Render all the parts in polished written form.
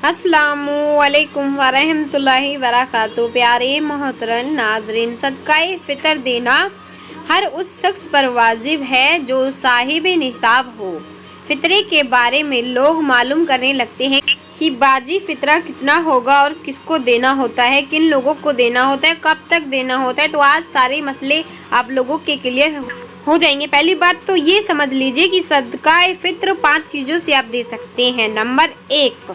अस्सलामुअलैकुम वरहमतुल्लाहि वबरकातुहू। प्यारे मोहतरम नाज़रीन, सदकाए फ़ितर देना हर उस शख्स पर वाजिब है जो साहिब निसाब हो। फ़ितरे के बारे में लोग मालूम करने लगते हैं कि बाजी फ़ितरा कितना होगा और किसको देना होता है, किन लोगों को देना होता है, कब तक देना होता है। तो आज सारे मसले आप लोगों के क्लियर हो जाएंगे। पहली बात तो ये समझ लीजिए कि सदकाए फ़ित्र 5 चीज़ों से आप दे सकते हैं। नंबर 1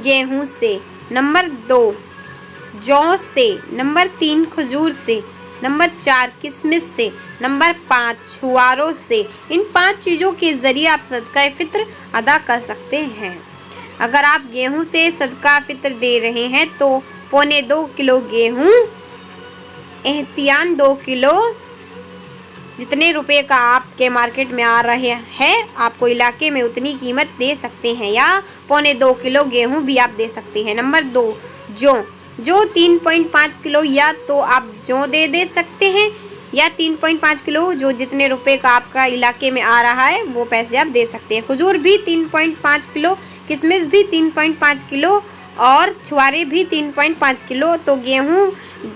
गेहूँ से, नंबर 2 जौ से, नंबर 3 खजूर से, नंबर 4 किशमिश से, नंबर 5 छुआरों से। इन 5 चीज़ों के ज़रिए आप सदका फ़ित्र अदा कर सकते हैं। अगर आप गेहूं से सदका फ़ित्र दे रहे हैं तो 1.25 किलो गेहूं एहतियान 2 किलो जितने रुपए का आपके मार्केट में आ रहे हैं, आपको इलाके में उतनी कीमत दे सकते हैं, या 1.25 किलो गेहूं भी आप दे सकते हैं। नंबर 2 जो 3.5 किलो, या तो आप जौ दे सकते हैं, या 3.5 किलो जो जितने रुपए का आपका इलाके में आ रहा है वो पैसे आप दे सकते हैं। खजूर भी 3.5 किलो, किशमिश भी 3.5 किलो और छुआरे भी 3.5 किलो। तो गेहूँ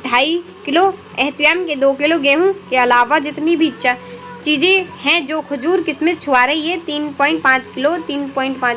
2.5 किलो, एहतियाम के 2 किलो गेहूँ के अलावा जितनी भी चीज़ें हैं, जो खजूर किशमिश छुआरे, ये 3.5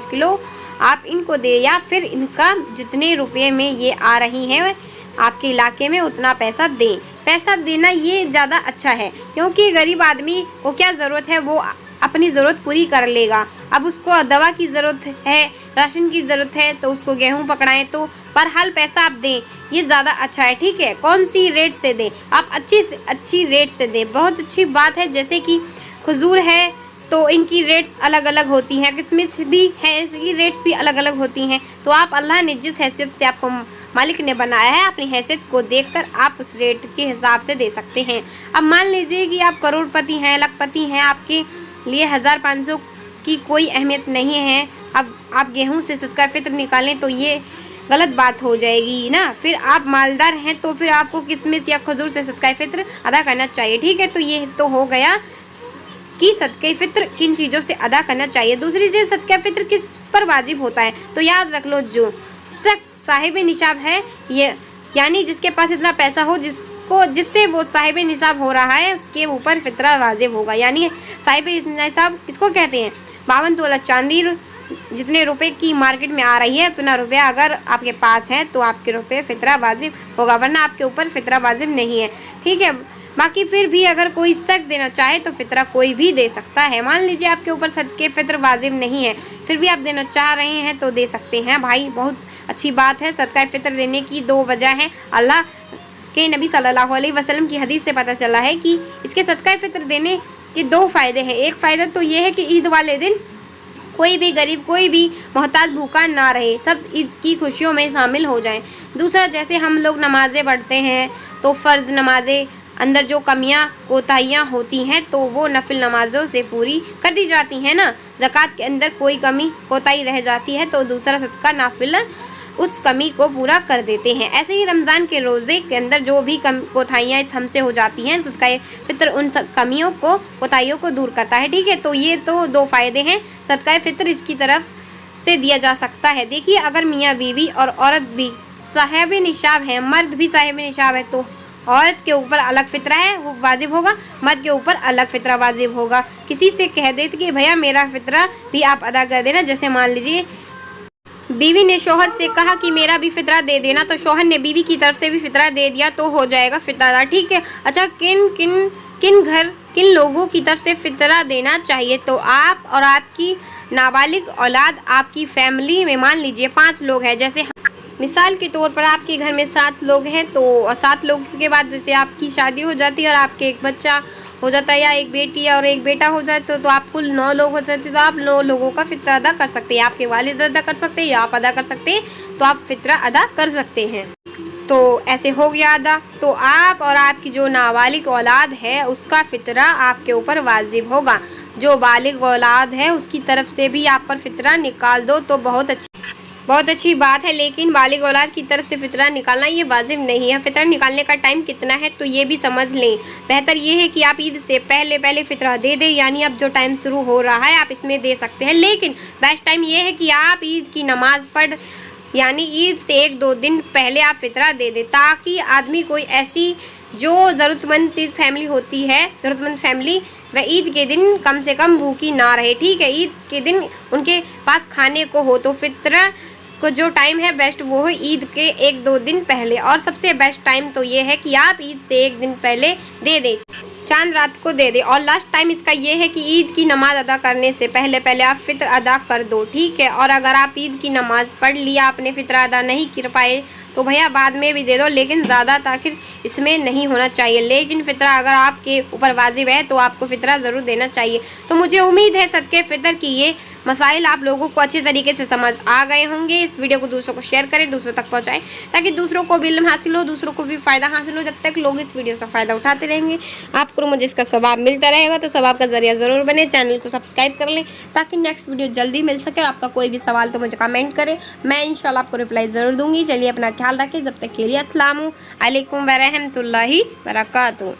किलो आप इनको दे, या फिर इनका जितने रुपए में ये आ रही हैं आपके इलाके में उतना पैसा दें। पैसा देना ये ज़्यादा अच्छा है, क्योंकि गरीब आदमी को क्या ज़रूरत है, वो अपनी ज़रूरत पूरी कर लेगा। अब उसको दवा की ज़रूरत है, राशन की ज़रूरत है, तो उसको गेहूं पकड़ाएं, तो पर हाल पैसा आप दें, ये ज़्यादा अच्छा है। ठीक है, कौन सी रेट से दें? आप अच्छी से अच्छी रेट से दें। बहुत अच्छी बात है, जैसे कि खजूर है तो इनकी रेट्स अलग अलग होती हैं, किशमिश भी है, इसकी रेट्स भी अलग अलग होती हैं। तो आप अल्लाह ने जिस हैसियत से आपको मालिक ने बनाया है, अपनी हैसियत को देखकर आप उस रेट के हिसाब से दे सकते हैं। अब मान लीजिए कि आप करोड़पति हैं, लखपति हैं, आपके लिए 1500 की कोई अहमियत नहीं है, अब आप गेहूं से सदका फ़ित्र निकालें तो ये गलत बात हो जाएगी ना। फिर आप मालदार हैं तो फिर आपको किशमिश या खजूर से सदका फ़ित्र अदा करना चाहिए। ठीक है, तो ये तो हो गया कि सदका फ़ित्र किन चीज़ों से अदा करना चाहिए। दूसरी चीज़, सदका फ़ित्र किस पर वाजिब होता है, तो याद रख लो, जो शख्स साहिब निसाब है, ये यानी जिसके पास इतना पैसा हो जिससे वो साहिब निसाब हो रहा है, उसके ऊपर फ़ितरा वाजिब होगा। यानी साहिब निसाब किसको कहते हैं? 52 तोला चांदी जितने रुपए की मार्केट में आ रही है उतना रुपया अगर आपके पास है तो आपके रुपये फ़ितरा वाजिब होगा, वरना आपके ऊपर फ़ितरा वाजिब नहीं है। ठीक है, बाकी फिर भी अगर कोई शख्स देना चाहे तो फ़ितरा कोई भी दे सकता है। मान लीजिए आपके ऊपर सदके फ़ित्र वाजिब नहीं है, फिर भी आप देना चाह रहे हैं तो दे सकते हैं। भाई बहुत अच्छी बात है। सदका फ़ित्र देने की 2 वजह हैं। अल्लाह के नबी सल्लल्लाहु अलैहि वसल्लम की हदीस से पता चला है कि इसके सदका फ़ित्र देने के 2 फ़ायदे हैं। एक फ़ायदा तो ये है कि ईद वाले दिन कोई भी गरीब, कोई भी मोहताज भूखा ना रहे, सब ईद की खुशियों में शामिल हो जाएं। दूसरा, जैसे हम लोग नमाज़ें पढ़ते हैं तो फ़र्ज़ नमाज़ें अंदर जो कमियां कोताहियां होती हैं तो वो नफिल नमाज़ों से पूरी कर दी जाती हैं ना। ज़कात के अंदर कोई कमी कोताही रह जाती है तो दूसरा सदका नाफिल उस कमी को पूरा कर देते हैं। ऐसे ही रमज़ान के रोज़े के अंदर जो भी कोताहियाँ हमसे हो जाती हैं, सदका फ़ित्र उन कमियों को कोताहियों को दूर करता है। ठीक है, तो ये तो 2 फ़ायदे हैं सदका फ़ित्र इसकी तरफ से दिया जा सकता है। देखिए, अगर मियाँ बीवी और औरत भी साहिब निसाब है, मर्द भी साहिब निसाब है, तो औरत के ऊपर अलग फ़ितरा है वो वाजिब होगा, मर्द के ऊपर अलग फ़ितरा वाजिब होगा। किसी से कह देते कि भैया मेरा फ़ितरा भी आप अदा कर देना, जैसे मान लीजिए बीवी ने शोहर से कहा कि मेरा भी फ़ितरा दे देना, तो शोहर ने बीवी की तरफ से भी फ़ितरा दे दिया तो हो जाएगा फ़ितरा। ठीक है, अच्छा, किन लोगों की तरफ से फ़ितरा देना चाहिए? तो आप और आपकी नाबालिग औलाद, आपकी फैमिली में मान लीजिए 5 लोग हैं, जैसे मिसाल के तौर पर आपके घर में 7 लोग हैं, तो 7 लोगों के बाद जैसे आपकी शादी हो जाती है और आपके एक बच्चा हो जाता है, या एक बेटी और एक बेटा हो जाए, तो आप कुल 9 लोग हो जाते हैं। तो आप 9 लोगों का फ़ितरा अदा कर सकते हैं। आपके वालिद अदा कर सकते हैं या आप अदा कर सकते हैं, तो आप फ़ितरा अदा कर सकते हैं। तो ऐसे हो गया अदा। तो आप और आपकी जो नाबालिग औलाद है उसका फ़ितरा आपके ऊपर वाजिब होगा। जो बालिग औलाद है उसकी तरफ से भी आप पर फ़ितरा निकाल दो तो बहुत अच्छी बहुत अच्छी बात है, लेकिन बालिग औलाद की तरफ से फितरा निकालना ये वाजिब नहीं है। फितरा निकालने का टाइम कितना है तो ये भी समझ लें। बेहतर ये है कि आप ईद से पहले पहले फितरा दे दें, यानी अब जो टाइम शुरू हो रहा है आप इसमें दे सकते हैं। लेकिन बेस्ट टाइम ये है कि आप ईद की नमाज पढ़ यानी ईद से 1-2 दिन पहले आप फितरा दे दें, ताकि आदमी कोई ऐसी जो ज़रूरतमंद चीज़ फैमिली होती है, ज़रूरतमंद फैमिली, वह ईद के दिन कम से कम भूखी ना रहे। ठीक है, ईद के दिन उनके पास खाने को हो। तो फितरा को जो टाइम है बेस्ट वो है ईद के 1-2 दिन पहले, और सबसे बेस्ट टाइम तो ये है कि आप ईद से 1 दिन पहले दे दें, चांद रात को दे दे। और लास्ट टाइम इसका ये है कि ईद की नमाज अदा करने से पहले पहले आप फित्र अदा कर दो। ठीक है, और अगर आप ईद की नमाज पढ़ लिया, आपने फित्र अदा नहीं कर पाए तो भैया बाद में भी दे दो, लेकिन ज़्यादा ताखिर इसमें नहीं होना चाहिए। लेकिन फितरा अगर आपके ऊपर वाजिब है तो आपको फितरा ज़रूर देना चाहिए। तो मुझे उम्मीद है सदके फितर की ये मसाइल आप लोगों को अच्छे तरीके से समझ आ गए होंगे। इस वीडियो को दूसरों को शेयर करें, दूसरों तक पहुंचाएं, ताकि दूसरों को भी इल्म हासिल हो, दूसरों को भी फ़ायदा हासिल हो। जब तक लोग इस वीडियो से फ़ायदा उठाते रहेंगे आपको मुझे इसका सवाब मिलता रहेगा। तो सवाब का ज़रिया ज़रूर बने, चैनल को सब्सक्राइब कर लें ताकि नेक्स्ट वीडियो जल्दी मिल सके। और आपका कोई भी सवाल तो मुझे कमेंट करें, मैं इंशाल्लाह आपको रिप्लाई ज़रूर दूँगी। चलिए अपना ख्याल रखें, जब तक के लिए अस्सलामु अलैकुम व रहमतुल्लाहि व बरकातहू।